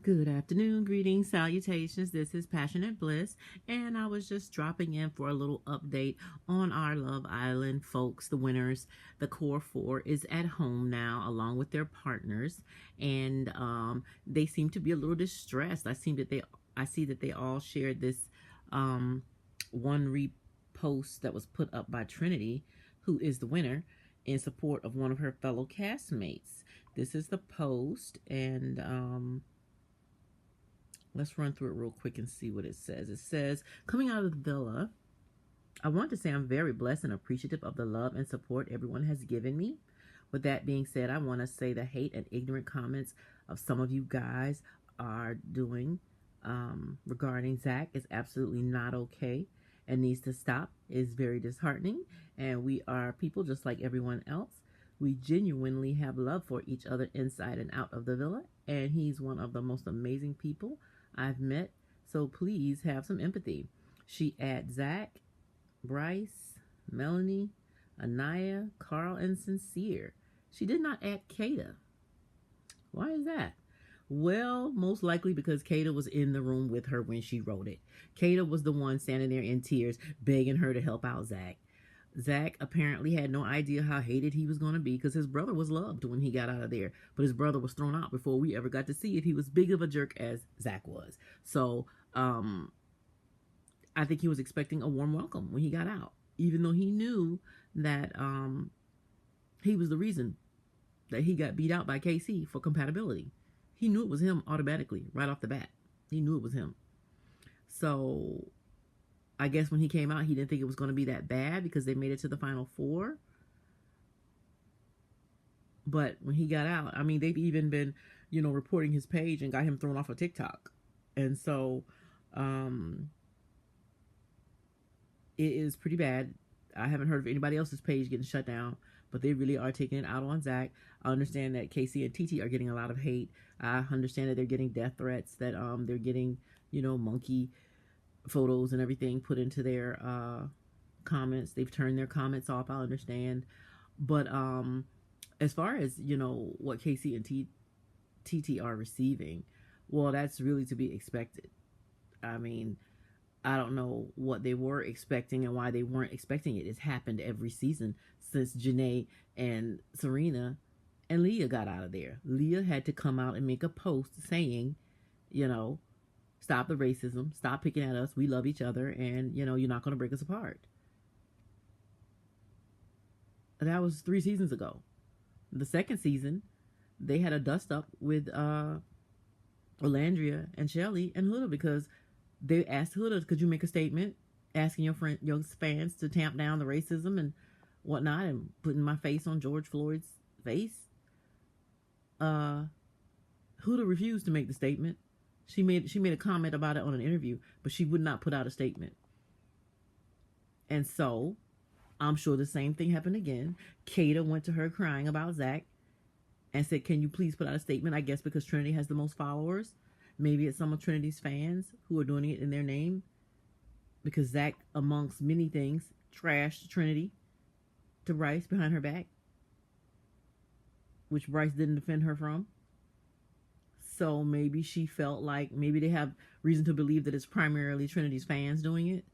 Good afternoon, greetings, salutations. This is Passionate Bliss, and I was just dropping in for a little update on our Love Island folks, the winners. The core four is at home now, along with their partners, and they seem to be a little distressed. I see that they all shared this one repost that was put up by Trinity, who is the winner, in support of one of her fellow castmates. This is the post, and let's run through it real quick and see what it says. It says, coming out of the villa, I want to say I'm very blessed and appreciative of the love and support everyone has given me. With that being said, I want to say the hate and ignorant comments of some of you guys are doing regarding Zach is absolutely not okay and needs to stop. It is very disheartening, and we are people just like everyone else. We genuinely have love for each other inside and out of the villa, and he's one of the most amazing people I've met, so please have some empathy. She adds Zach, Bryce, Melanie, Anaya, Carl, and Sincere. She did not add Kata. Why is that? Well, most likely because Kata was in the room with her when she wrote it. Kata was the one standing there in tears, begging her to help out Zach. Zach apparently had no idea how hated he was going to be because his brother was loved when he got out of there. But his brother was thrown out before we ever got to see if he was big of a jerk as Zach was. So I think he was expecting a warm welcome when he got out, even though he knew that he was the reason that he got beat out by KC for compatibility. He knew it was him automatically right off the bat. He knew it was him. So I guess when he came out, he didn't think it was going to be that bad because they made it to the final four. But when he got out, I mean, they've even been, reporting his page and got him thrown off of TikTok. And so it is pretty bad. I haven't heard of anybody else's page getting shut down, but they really are taking it out on Zach. I understand that Casey and TT are getting a lot of hate. I understand that they're getting death threats, that they're getting, monkey photos and everything put into their comments. They've turned their comments off. I understand. But as far as, what Casey and TT are receiving, well, that's really to be expected. I mean, I don't know what they were expecting and why they weren't expecting it. It's happened every season since Janae and Serena and Leah got out of there. Leah had to come out and make a post saying, stop the racism, stop picking at us, we love each other, and, you're not going to break us apart. That was 3 seasons ago. The second season, they had a dust-up with Olandria and Shelly and Huda because they asked Huda, could you make a statement asking your fans to tamp down the racism and whatnot, and putting my face on George Floyd's face? Huda refused to make the statement. She made a comment about it on an interview, but she would not put out a statement. And so, I'm sure the same thing happened again. Kata went to her crying about Zach and said, can you please put out a statement? I guess because Trinity has the most followers. Maybe it's some of Trinity's fans who are doing it in their name. Because Zach, amongst many things, trashed Trinity to Bryce behind her back, which Bryce didn't defend her from. So maybe she felt like maybe they have reason to believe that it's primarily Trinity's fans doing it.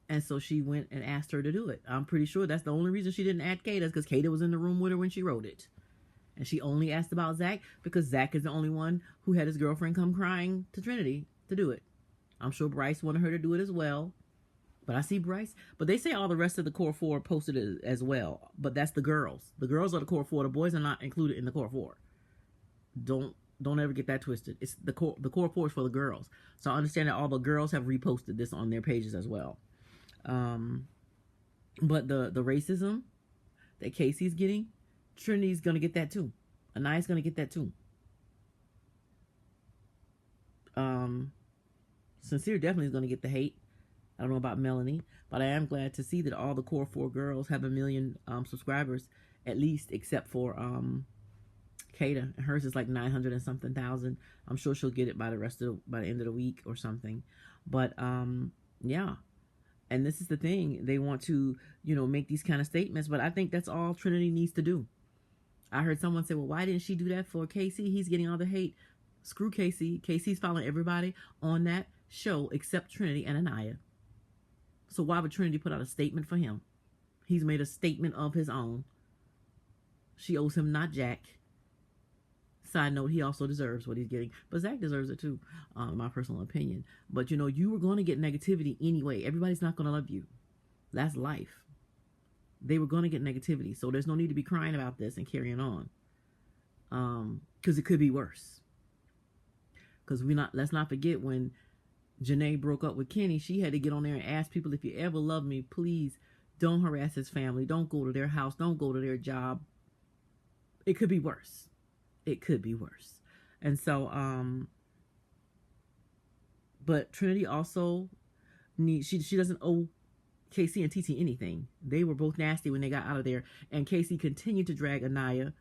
And so she went and asked her to do it. I'm pretty sure that's the only reason she didn't add Kata, because Kata was in the room with her when she wrote it. And she only asked about Zach because Zach is the only one who had his girlfriend come crying to Trinity to do it. I'm sure Bryce wanted her to do it as well. But I see Bryce. But they say all the rest of the core four posted it as well. But that's the girls. The girls are the core four. The boys are not included in the core four. Don't ever get that twisted. It's the core four is for the girls. So I understand that all the girls have reposted this on their pages as well. But the racism that Casey's getting, Trinity's gonna get that too. Anaya's gonna get that too. Sincere definitely is gonna get the hate. I don't know about Melanie, but I am glad to see that all the core four girls have 1 million subscribers at least, except for Kata. Hers is like 900 and something thousand. I'm sure she'll get it by the end of the week or something. But yeah. And this is the thing. They want to, make these kind of statements, but I think that's all Trinity needs to do. I heard someone say, well, why didn't she do that for Casey? He's getting all the hate. Screw Casey. Casey's following everybody on that show except Trinity and Anaya. So why would Trinity put out a statement for him? He's made a statement of his own. She owes him not jack. Side note, he also deserves what he's getting. But Zach deserves it too, my personal opinion. But you know, you were going to get negativity anyway. Everybody's not going to love you. That's life. They were going to get negativity. So there's no need to be crying about this and carrying on. Because it could be worse. Because let's not forget when Janae broke up with Kenny, she had to get on there and ask people, if you ever love me, please don't harass his family. Don't go to their house. Don't go to their job. It could be worse. It could be worse. And so, but Trinity also she doesn't owe Casey and TT anything. They were both nasty when they got out of there. And Casey continued to drag Anaya,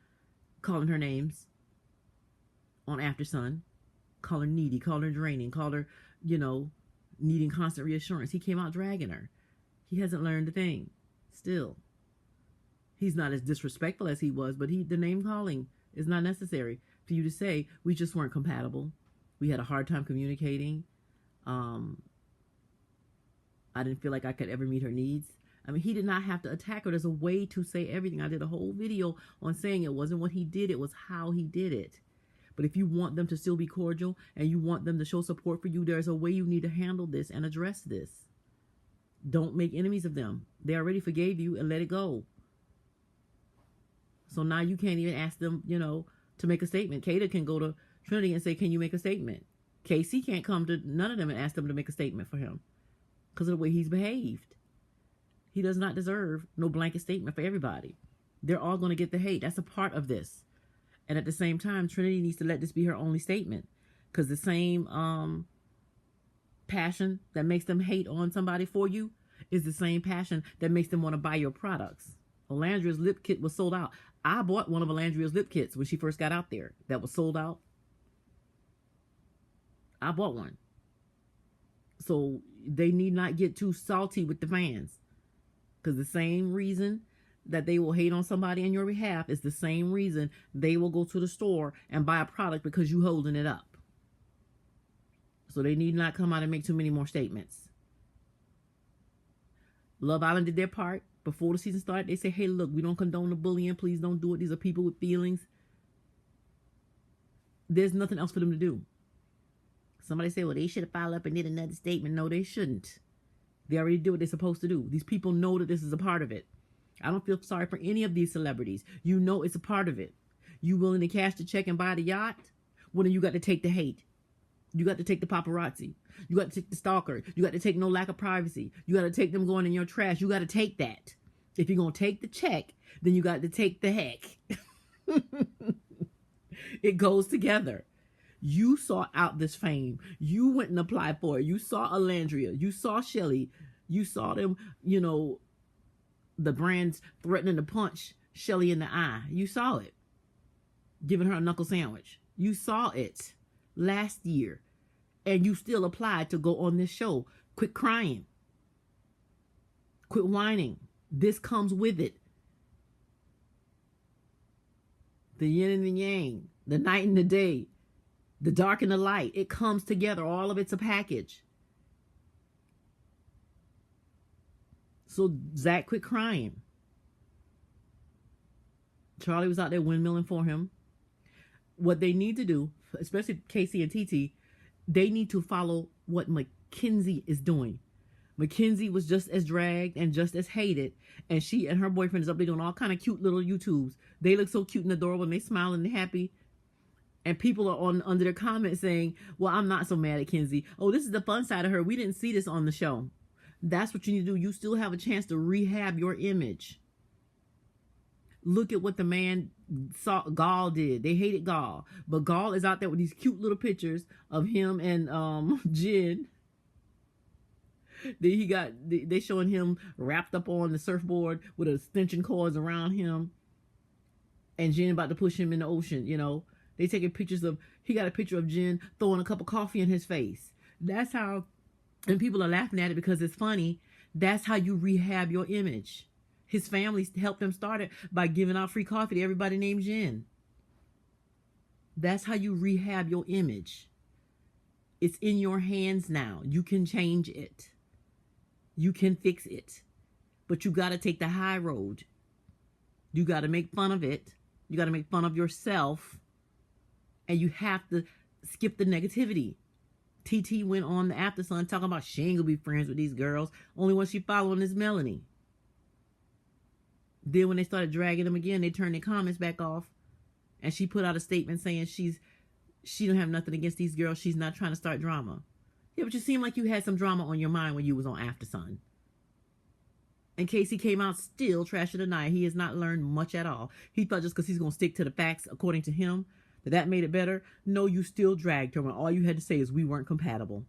calling her names on After Sun, call her needy, call her draining, call her, needing constant reassurance. He came out dragging her. He hasn't learned a thing. Still. He's not as disrespectful as he was, but the name calling is not necessary for you to say, we just weren't compatible. We had a hard time communicating. I didn't feel like I could ever meet her needs. I mean, he did not have to attack her. There's a way to say everything. I did a whole video on saying it wasn't what he did, it was how he did it. But if you want them to still be cordial and you want them to show support for you, there's a way you need to handle this and address this. Don't make enemies of them. They already forgave you, and let it go. So now you can't even ask them, to make a statement. Kata can go to Trinity and say, can you make a statement? Casey can't come to none of them and ask them to make a statement for him because of the way he's behaved. He does not deserve no blanket statement for everybody. They're all going to get the hate. That's a part of this. And at the same time, Trinity needs to let this be her only statement, because the same passion that makes them hate on somebody for you is the same passion that makes them want to buy your products. Olandria's lip kit was sold out. I bought one of Olandria's lip kits when she first got out there that was sold out. I bought one. So they need not get too salty with the fans, because the same reason that they will hate on somebody in your behalf is the same reason they will go to the store and buy a product because you holding it up. So they need not come out and make too many more statements. Love Island did their part. Before the season started, they say, hey, look, we don't condone the bullying. Please don't do it. These are people with feelings. There's nothing else for them to do. Somebody say, well, they should have filed up and did another statement. No, they shouldn't. They already do what they're supposed to do. These people know that this is a part of it. I don't feel sorry for any of these celebrities. You know it's a part of it. You willing to cash the check and buy the yacht? Well, then you got to take the hate. You got to take the paparazzi. You got to take the stalker. You got to take no lack of privacy. You got to take them going in your trash. You got to take that. If you're going to take the check, then you got to take the heck. It goes together. You sought out this fame. You went and applied for it. You saw Alandria. You saw Shelly. You saw them, the brands threatening to punch Shelly in the eye. You saw it. Giving her a knuckle sandwich. You saw it last year. And you still applied to go on this show. Quit crying. Quit whining. This comes with it. The yin and the yang. The night and the day. The dark and the light. It comes together. All of it's a package. So Zach quit crying. Charlie was out there windmilling for him. What they need to do, especially Casey and TT, they need to follow what Mackenzie is doing. Mackenzie was just as dragged and just as hated, and she and her boyfriend is up there doing all kind of cute little YouTubes. They look so cute and adorable, and they smiling and happy. And people are under their comments saying, well, I'm not so mad at Kenzie. Oh, this is the fun side of her. We didn't see this on the show. That's what you need to do. You still have a chance to rehab your image. Look at what the man Gall did. They hated Gall. But Gall is out there with these cute little pictures of him and Jen. They showing him wrapped up on the surfboard with extension cords around him. And Jen about to push him in the ocean, They taking pictures he got a picture of Jen throwing a cup of coffee in his face. That's how, and people are laughing at it because it's funny. That's how you rehab your image. His family helped him start it by giving out free coffee to everybody named Jen. That's how you rehab your image. It's in your hands now. You can change it. You can fix it. But you got to take the high road. You got to make fun of it. You got to make fun of yourself. And you have to skip the negativity. TT went on the After Sun talking about she ain't gonna be friends with these girls. Only one she following is Melanie. Then when they started dragging them again, they turned their comments back off. And she put out a statement saying she don't have nothing against these girls. She's not trying to start drama. Yeah, but you seem like you had some drama on your mind when you was on After Sun. And Casey came out still trashing tonight. He has not learned much at all. He thought just because he's going to stick to the facts according to him, that made it better. No, you still dragged her when all you had to say is we weren't compatible.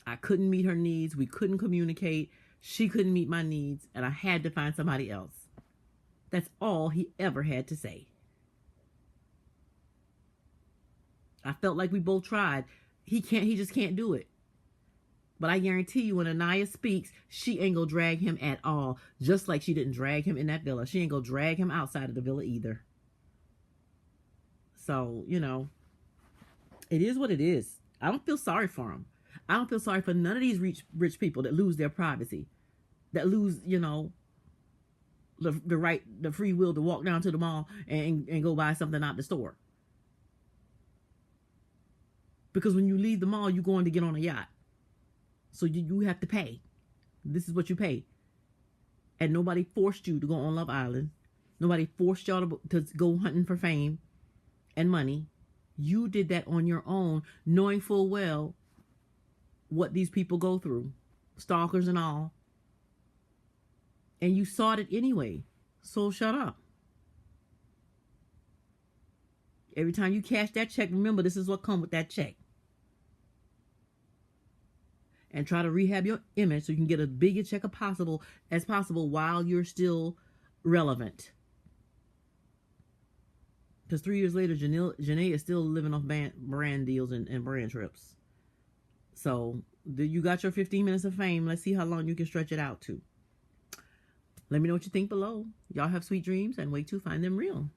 I couldn't meet her needs. We couldn't communicate. She couldn't meet my needs. And I had to find somebody else. That's all he ever had to say. I felt like we both tried. He just can't do it. But I guarantee you when Anaya speaks, she ain't gonna drag him at all. Just like she didn't drag him in that villa. She ain't gonna drag him outside of the villa either. So, it is what it is. I don't feel sorry for him. I don't feel sorry for none of these rich people that lose their privacy. That lose, the free will to walk down to the mall and go buy something out the store. Because when you leave the mall, you're going to get on a yacht. So you have to pay. This is what you pay. And nobody forced you to go on Love Island. Nobody forced y'all to go hunting for fame and money. You did that on your own, knowing full well what these people go through. Stalkers and all. And you sought it anyway. So shut up. Every time you cash that check, remember this is what comes with that check. And try to rehab your image so you can get a bigger check as possible while you're still relevant. Because 3 years later, Janae is still living off brand deals and brand trips. So you got your 15 minutes of fame. Let's see how long you can stretch it out to. Let me know what you think below. Y'all have sweet dreams and wait to find them real.